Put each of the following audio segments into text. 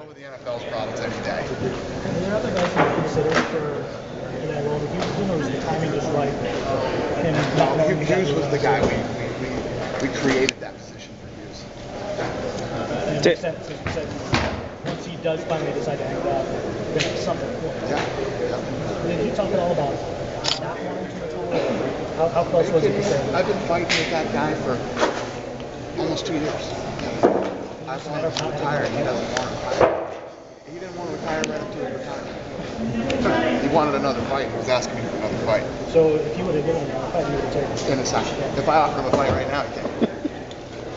over the NFL's problems any day. Are there other guys you consider for that role? Hughes, or was the timing just right? Hughes was the guy we created that position for Hughes. And it makes sense, as you said, once he does finally decide to hang it up, we're going to have something for him. Yeah. Did you talk at all about not wanting to retire? How close was it to say? I've been fighting with that guy for almost 2 years. I wanted him to retire, and he doesn't want to retire. He didn't want to retire right up to his retirement. He wanted another fight. He was asking me for another fight. So if you would have given him a fight, you would have taken it? In a second. If I offered him a fight right now, he can't.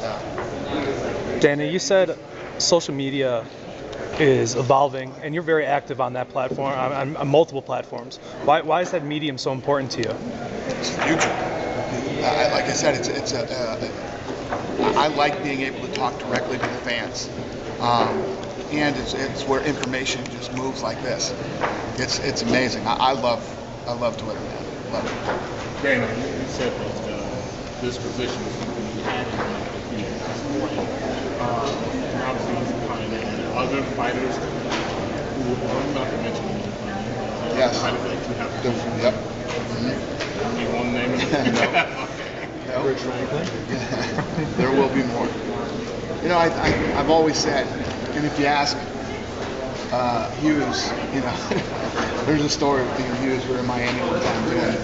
Yeah. Danny, you said social media is evolving, and you're very active on that platform, on multiple platforms. Why is that medium so important to you? It's the future. Like I said, I like being able to talk directly to the fans, and it's where information just moves like this. It's amazing. I love Twitter, man. Love it. Brandon, you said that this position is something you had to be and obviously he's coming in. Other fighters who I'm not going to mention yes. fighters that you have to yep. You want to name them? No. There will be more. You know, I've always said, and if you ask Hughes, you know, there's a story with me and Hughes. We were in Miami one time doing.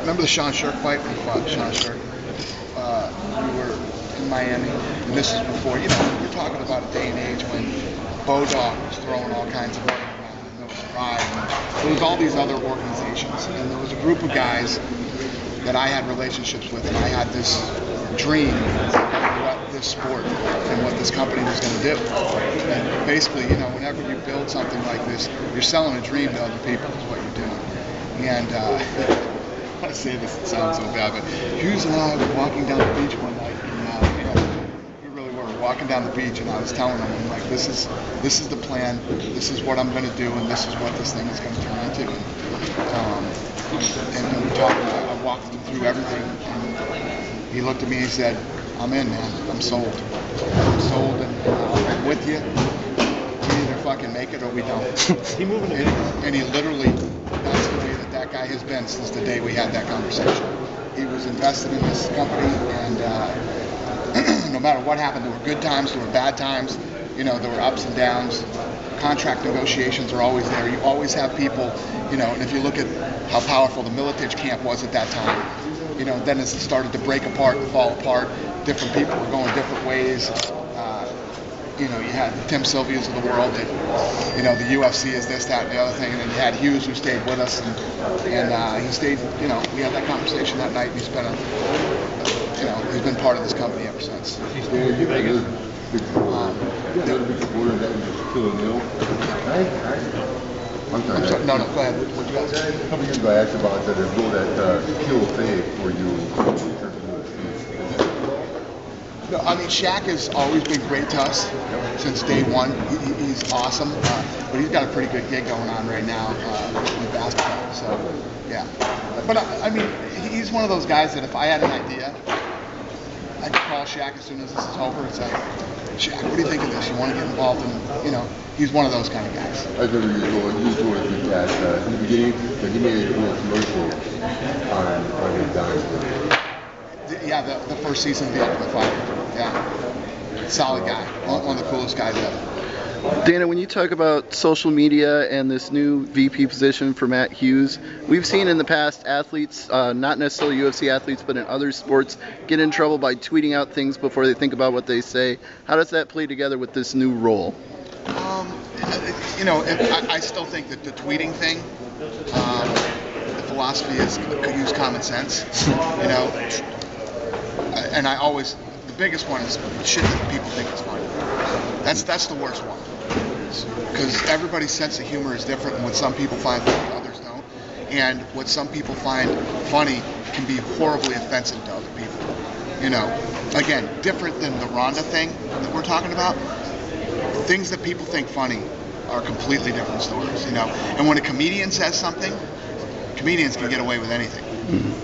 Remember the Sean Shirk fight? We fought Sean Shirk. We were in Miami, and this is before, you know, you're talking about a day and age when Bodog was throwing all kinds of money around, and there was Pride, and there was all these other organizations, and there was a group of guys that I had relationships with, and I had this dream of what this sport and what this company was going to do. And basically, you know, whenever you build something like this, you're selling a dream to other people is what you're doing. And I want to say this, it sounds so bad, but Hughes and I were walking down the beach one night, and you know, we really were walking down the beach, and I was telling him, I'm like, this is the plan, this is what I'm going to do, and this is what this thing is going to turn into. And we talked, I walked him through everything, and he looked at me and he said, I'm in, man, I'm sold. I'm sold, and I'm with you. We either fucking make it or we don't. And he literally, that's the way that guy has been since the day we had that conversation. He was invested in this company, and no matter what happened, there were good times, there were bad times, you know, there were ups and downs. Contract negotiations are always there. You always have people, you know, and if you look at how powerful the Militich camp was at that time, you know, then it started to break apart and fall apart. Different people were going different ways. You know, you had Tim Sylvia's of the world that, you know, the UFC is this, that, and the other thing, and then you had Hughes who stayed with us, and he stayed, you know, we had that conversation that night, and he's been you know, he's been part of this company ever since. Shaquille O'Neal. I'm sorry, no, go ahead. What you ask? A couple years ago, I asked about the role that Shaquille played for you. No, I mean, Shaq has always been great to us since day one. He's awesome, but he's got a pretty good gig going on right now with basketball. So, yeah. But I mean, he's one of those guys that if I had an idea, I'd call Shaq as soon as this is over and say, Shaq, what do you think of this? You want to get involved in, you know, he's one of those kind of guys. I remember you was doing a good cast in the beginning, but he made a little commercial on his dime. Yeah, the first season of The Ultimate Fighter. Yeah. Solid guy. One of the coolest guys ever. Dana, when you talk about social media and this new VP position for Matt Hughes, we've seen in the past athletes, not necessarily UFC athletes, but in other sports, get in trouble by tweeting out things before they think about what they say. How does that play together with this new role? You know, I still think that the tweeting thing, the philosophy is use common sense, you know. And I always, the biggest one is shit that people think is funny. That's the worst one. Because everybody's sense of humor is different, and what some people find funny, others don't. And what some people find funny can be horribly offensive to other people. You know, again, different than the Rhonda thing that we're talking about. Things that people think funny are completely different stories, you know. And when a comedian says something, comedians can get away with anything.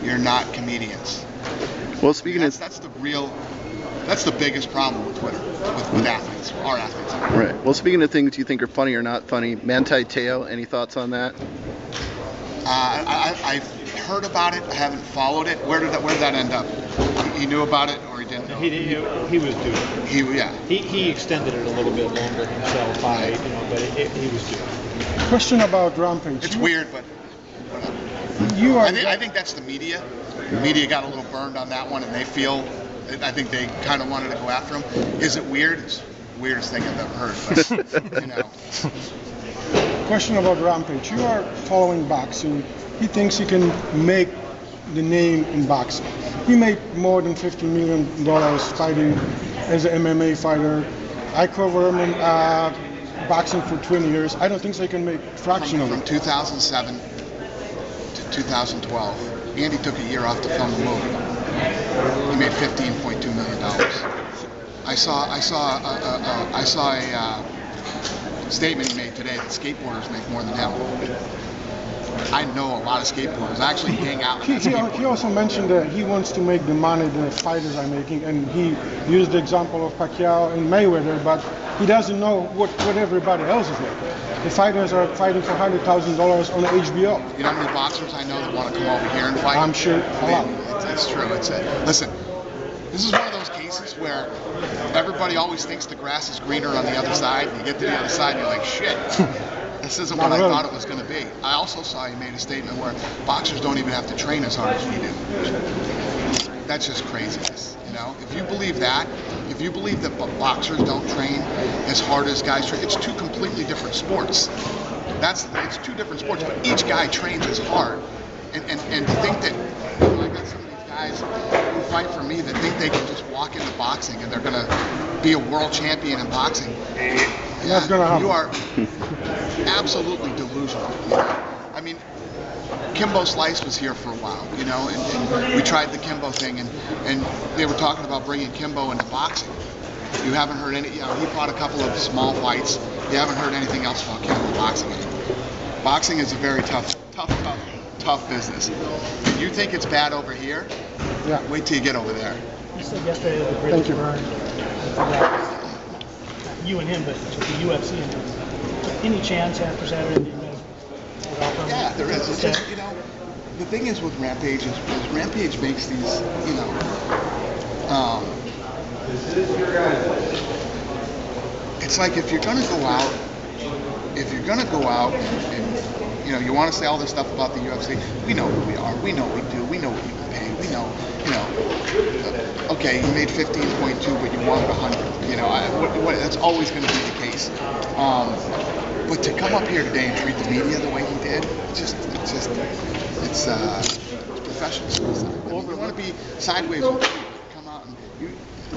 You're not comedians. Well, speaking that's the real That's the biggest problem with Twitter, with athletes, our athletes. Right. Well, speaking of things you think are funny or not funny, Manti Te'o, any thoughts on that? I've heard about it. I haven't followed it. Where did that end up? He knew about it, or he didn't know? He was due it. He extended it a little bit longer himself by, but he was due it. Question about Rampage. It's weird, but whatever. I think that's the media. The media got a little burned on that one, and I think they kind of wanted to go after him. Is it weird? It's the weirdest thing I've ever heard, but, Question about Rampage. You are following boxing. He thinks he can make the name in boxing. He made more than $50 million fighting as an MMA fighter. I cover him in boxing for 20 years. I don't think they can make fraction of it. From 2007 to 2012, Andy took a year off to film the movie. He made $15.2 million. I saw a statement he made today that skateboarders make more than him. I know a lot of skateboarders. I actually hang out with He also mentioned that he wants to make the money the fighters are making, and he used the example of Pacquiao and Mayweather, but he doesn't know what everybody else is making. The fighters are fighting for $100,000 on HBO. You know how many boxers I know that want to come over here and fight? I'm sure a lot. It's true. Listen, this is one of those cases where everybody always thinks the grass is greener on the other side, and you get to the other side and you're like, shit, this isn't what I thought it was going to be. I also saw he made a statement where boxers don't even have to train as hard as we do. That's just craziness, If you believe that, if you believe that boxers don't train as hard as guys train, it's two completely different sports. It's two different sports, but each guy trains as hard. And to think that, I got some of these guys who fight for me that think they can just walk into boxing and they're going to be a world champion in boxing. That's going to happen. You are absolutely delusional. I mean, Kimbo Slice was here for a while, and we tried the Kimbo thing, and they were talking about bringing Kimbo into boxing. You haven't heard any, he fought a couple of small fights. You haven't heard anything else about Kimbo boxing anymore. Boxing is a very tough business. If you think it's bad over here, wait till you get over there. You said yesterday that the bridge burned. You and him, but the UFC and him. Any chance after Saturday that you guys would offer him? Yeah, there is. It's just, the thing is with Rampage is Rampage makes these, it's like if you're gonna go out and you want to say all this stuff about the UFC, we know who we are, we know what we do, we know what you can pay, we know, okay, you made 15.2, but you wanted 100, that's always going to be the case. But to come up here today and treat the media the way he did, it's professional suicide. I mean, you want to be sideways with people, come out and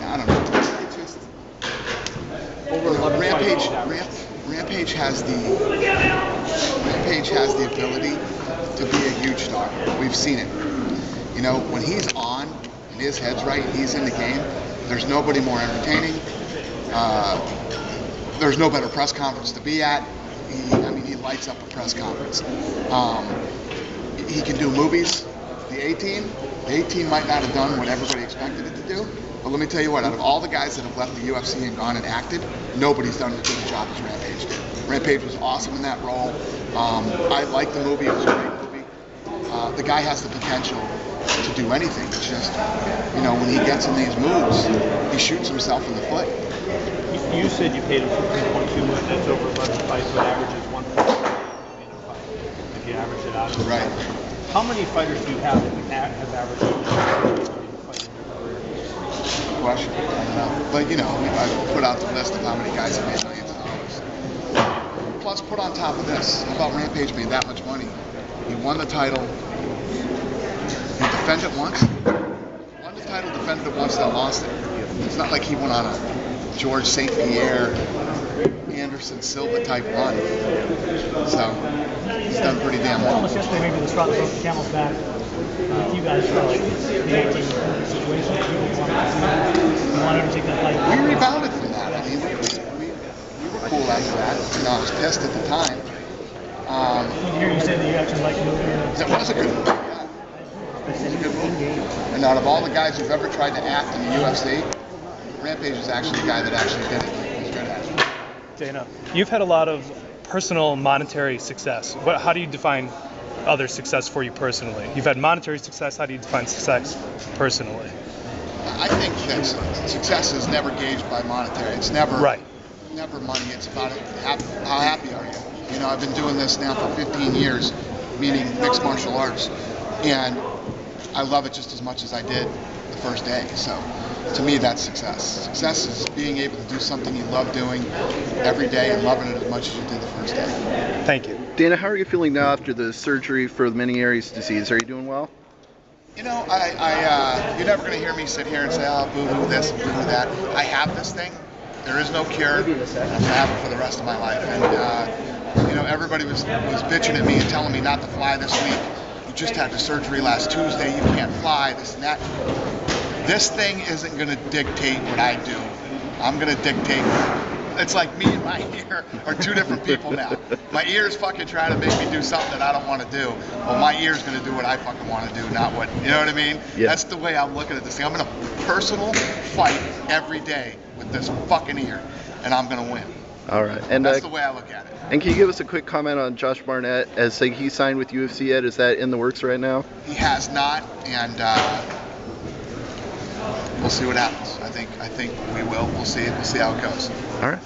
I don't know. It's just Rampage has the ability to be a huge star. We've seen it. When he's on and his head's right and he's in the game, there's nobody more entertaining. There's no better press conference to be at. He lights up a press conference. He can do movies. The A-Team might not have done what everybody expected it to do, but let me tell you what, out of all the guys that have left the UFC and gone and acted, nobody's done as good a job as Rampage did. Rampage was awesome in that role. I liked the movie. It was a great movie. The guy has the potential to do anything. It's just, when he gets in these moves, he shoots himself in the foot. You said you paid him $15.2 million. That's over 11 fights, but averages $1.5 million a fight. If you average it out. Right. How many fighters do you have that have averaged $1 million fight? Question. I don't know. But I put out the list of how many guys have made millions of dollars. Plus, put on top of this, how about Rampage made that much money? He won the title. He defended it once. Won the title, defended it once, then lost it. It's not like he went on a George St. Pierre, Anderson Silva type run. So he's done pretty damn well. Almost yesterday, maybe the straw that broke the camel's back. You guys felt like reacting to the situation. You wanted to take that fight. We rebounded from that. We were cool after that. I was pissed at the time. Here you say that you actually liked the movie. It was a good movie. Yeah. It was a good movie. And out of all the guys who've ever tried to act in the UFC, Rampage is actually the guy that actually did it. He's good at it. Dana, you've had a lot of personal monetary success. How do you define other success for you personally? You've had monetary success. How do you define success personally? I think that success is never gauged by monetary. It's never Right. never money. It's about how happy are you. You know, I've been doing this now for 15 years, meaning mixed martial arts, and I love it just as much as I did the first day. So to me, that's success. Success is being able to do something you love doing every day and loving it as much as you did the first day. Thank you. Dana, how are you feeling now after the surgery for the Meniere's disease? Are you doing well? You know, you're never going to hear me sit here and say, oh, boo-hoo this, boo-hoo that. I have this thing. There is no cure. I'm going to have it for the rest of my life. And, you know, everybody was bitching at me and telling me not to fly this week. You just had the surgery last Tuesday. You can't fly, this and that. This thing isn't going to dictate what I do. I'm going to dictate. It's like me and my ear are two different people now. My ear's fucking trying to make me do something that I don't want to do. Well, my ear's going to do what I fucking want to do, not what, you know what I mean? Yeah. That's the way I'm looking at this thing. I'm in a personal fight every day with this fucking ear, and I'm going to win. All right. And That's the way I look at it. And can you give us a quick comment on Josh Barnett as saying he signed with UFC yet? Is that in the works right now? He has not, and we'll see what happens. I think we will. We'll see. We'll see how it goes. All right.